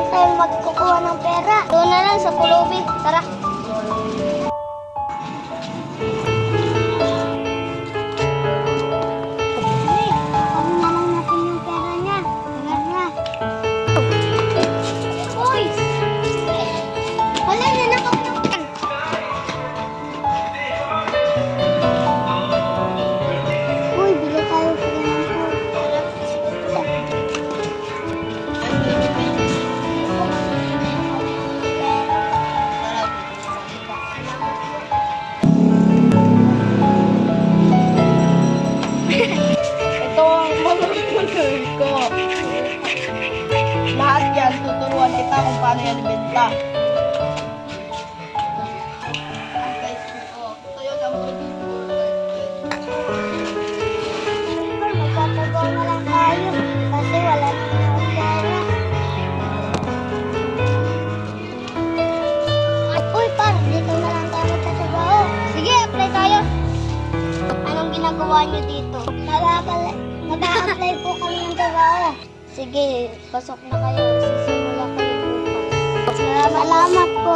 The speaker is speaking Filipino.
tayo magkukuha ng pera. Doon na lang sa pulubi. Tara. Ito ang mga tutor ko. Lahat yan, tuturuan kita kung paano yan ibenta. Magtatago na lang tayo kasi wala na akong pera. Uy, parang dito na lang tayo magtatago. Sige, apply tayo. Anong ginagawa niyo dito? Nag-a-apply po kami ng trabaho. Sige, pasok na kayo. Sisimula kayo bukas. Salamat po.